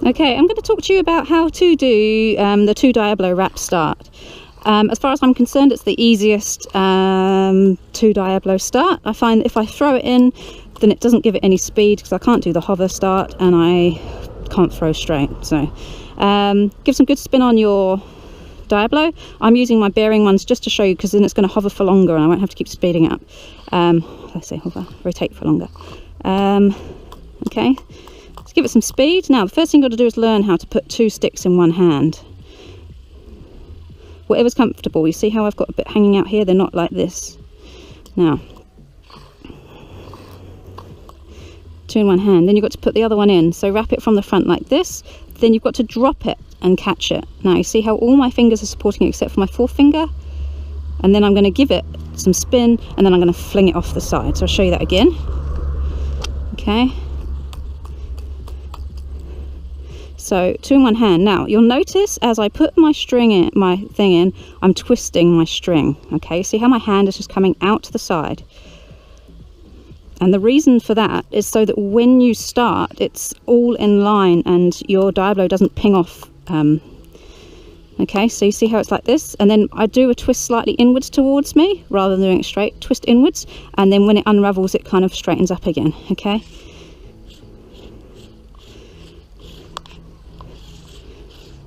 Okay, I'm going to talk to you about how to do the 2 Diabolo wrap start. As far as I'm concerned, it's the easiest 2 Diabolo start. I find if I throw it in, then it doesn't give it any speed because I can't do the hover start and I can't throw straight. So give some good spin on your Diabolo. I'm using my bearing ones just to show you because then it's going to hover for longer and I won't have to keep speeding it up. Let's say hover, rotate for longer. Okay. Let's give it some speed. Now, the first thing you've got to do is learn how to put 2 sticks in one hand. Whatever's comfortable. You see how I've got a bit hanging out here? They're not like this. Now, 2 in one hand. Then you've got to put the other one in. So wrap it from the front like this. Then you've got to drop it and catch it. Now, you see how all my fingers are supporting it except for my forefinger? And then I'm going to give it some spin and then I'm going to fling it off the side. So I'll show you that again. Okay. So 2 in one hand. Now you'll notice as I put my string in, my thing in, I'm twisting my string. Okay, see how my hand is just coming out to the side. And the reason for that is so that when you start, it's all in line and your Diabolo doesn't ping off. Okay, so you see how it's like this, and then I do a twist slightly inwards towards me rather than doing it straight. Twist inwards, and then when it unravels, it kind of straightens up again. Okay.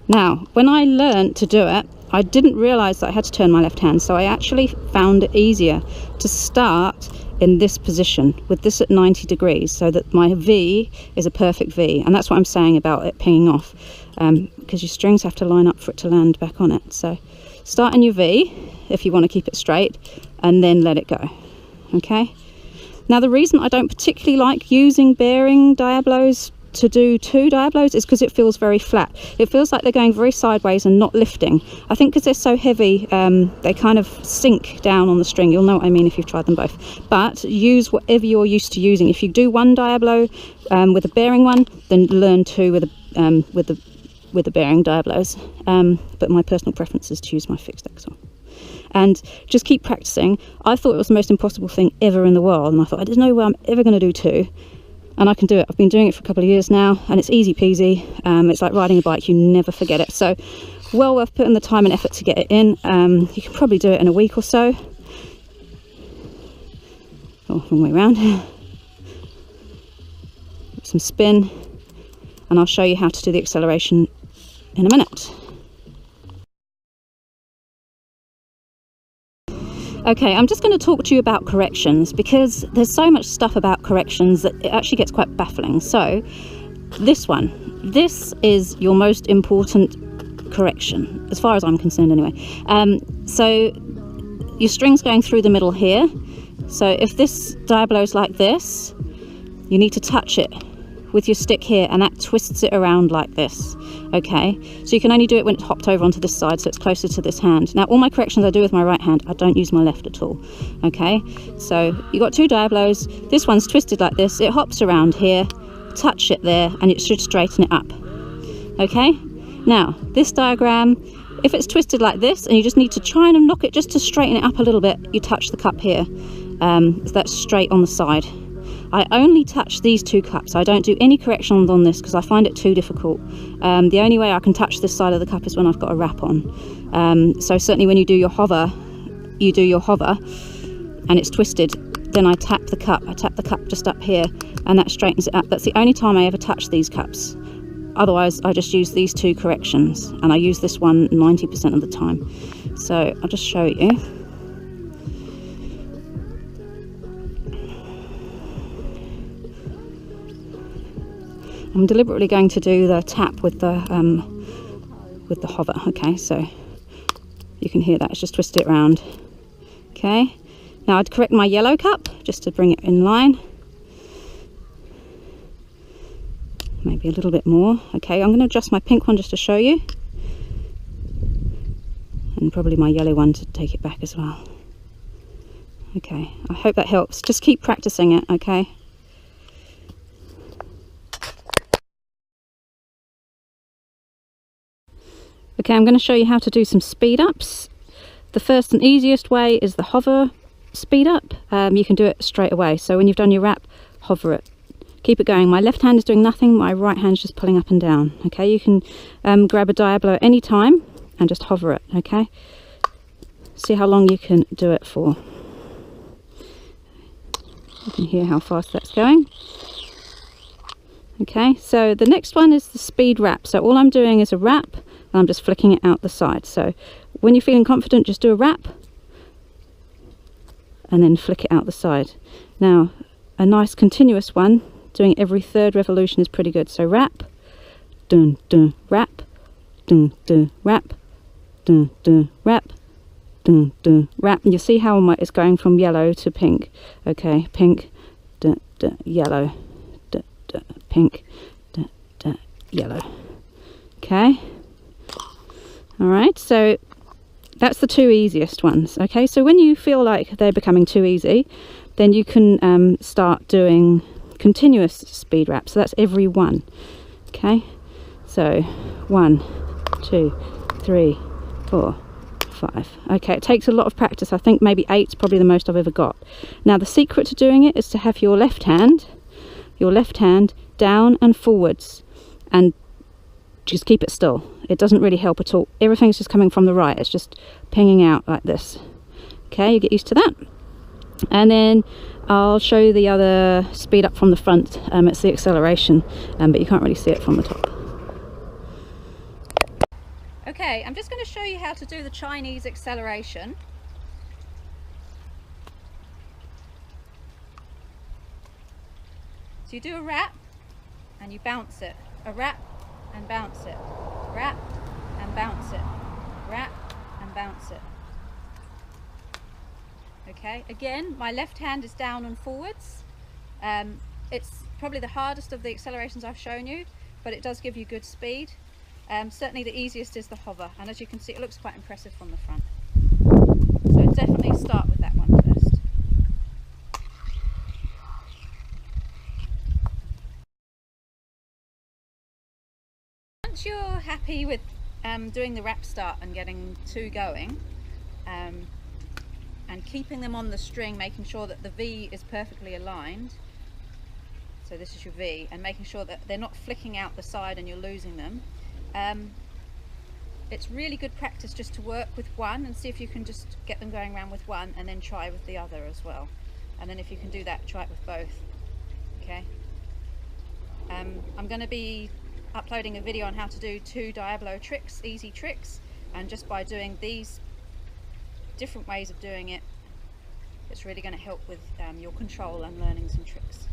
Now, when I learned to do it, I didn't realise that I had to turn my left hand, so I actually found it easier to start in this position with this at 90 degrees so that my V is a perfect V, and that's what I'm saying about it pinging off, because your strings have to line up for it to land back on it. So start in your V if you want to keep it straight and then let it go. Okay. Now, the reason I don't particularly like using bearing Diabolos to do 2 Diabolos is because it feels very flat. It feels like they're going very sideways and not lifting. I think because they're so heavy, they kind of sink down on the string. You'll know what I mean if you've tried them both. But use whatever you're used to using. If you do 1 Diabolo with a bearing one, then learn 2 with the bearing Diabolos. But my personal preference is to use my fixed axle. And just keep practicing. I thought it was the most impossible thing ever in the world, and I thought there's no way I'm ever going to do 2. And I can do it. I've been doing it for a couple of years now and it's easy peasy. It's like riding a bike, you never forget it. So well worth putting the time and effort to get it in. You can probably do it in a week or so. Oh, wrong way around. Some spin and I'll show you how to do the acceleration in a minute. Okay, I'm just going to talk to you about corrections because there's so much stuff about corrections that it actually gets quite baffling. So this is your most important correction, as far as I'm concerned anyway. So your string's going through the middle here. So if this Diabolo is like this, you need to touch it with your stick here and that twists it around like this. Okay, so you can only do it when it's hopped over onto this side, so it's closer to this hand. Now all my corrections I do with my right hand, I don't use my left at all. Okay, so you got 2 Diabolos. This one's twisted like this, it hops around here, touch it there and it should straighten it up. Okay, now this diagram, if it's twisted like this and you just need to try and knock it just to straighten it up a little bit, you touch the cup here, so that's straight on the side. I only touch these 2 cups. I don't do any corrections on this because I find it too difficult. The only way I can touch this side of the cup is when I've got a wrap on. So certainly when you do your hover and it's twisted, then I tap the cup. I tap the cup just up here and that straightens it up. That's the only time I ever touch these cups. Otherwise, I just use these 2 corrections and I use this one 90% of the time. So I'll just show you. I'm deliberately going to do the tap with the hover. Okay, so you can hear that, it's just twisted it around. Okay, now I'd correct my yellow cup just to bring it in line. Maybe a little bit more. Okay, I'm going to adjust my pink one just to show you. And probably my yellow one to take it back as well. Okay, I hope that helps. Just keep practicing it, okay? Okay, I'm going to show you how to do some speed ups. The first and easiest way is the hover speed up. You can do it straight away. So when you've done your wrap, hover it. keep it going. My left hand is doing nothing, my right hand's just pulling up and down. Okay, you can grab a Diabolo at any time and just hover it. Okay, see how long you can do it for. You can hear how fast that's going. Okay, so the next one is the speed wrap. So all I'm doing is a wrap and I'm just flicking it out the side. So when you're feeling confident, just do a wrap and then flick it out the side. Now, a nice continuous one, doing every third revolution is pretty good. So wrap, dun dun, wrap, dun dun, wrap, dun dun, wrap, dun dun, wrap. And you see how it's going from yellow to pink. Okay, pink, dun dun, yellow, dun dun, pink, dun dun, yellow. Okay. All right, so that's the two easiest ones. Okay, so when you feel like they're becoming too easy, then you can start doing continuous speed wrap. So that's every one. Okay, so 1, 2, 3, 4, 5. Okay, it takes a lot of practice. I think maybe 8's probably the most I've ever got. Now the secret to doing it is to have your left hand down and forwards, and just keep it still. It doesn't really help at all. Everything's just coming from the right. It's just pinging out like this. Okay, you get used to that. And then I'll show you the other speed up from the front. It's the acceleration, but you can't really see it from the top. Okay, I'm just going to show you how to do the Chinese acceleration. So you do a wrap and you bounce it. A wrap and bounce it. Wrap and bounce it. Wrap and bounce it. Okay, again, my left hand is down and forwards. It's probably the hardest of the accelerations I've shown you, but it does give you good speed. Certainly the easiest is the hover, and as you can see, it looks quite impressive from the front. So definitely start with that one first. Once you're happy with doing the wrap start and getting 2 going, and keeping them on the string, making sure that the V is perfectly aligned, so this is your V, and making sure that they're not flicking out the side and you're losing them. It's really good practice just to work with one and see if you can just get them going around with one, and then try with the other as well. And then if you can do that, try it with both. Okay. I'm going to be uploading a video on how to do 2 Diabolo tricks, easy tricks, and just by doing these different ways of doing it, it's really going to help with your control and learning some tricks.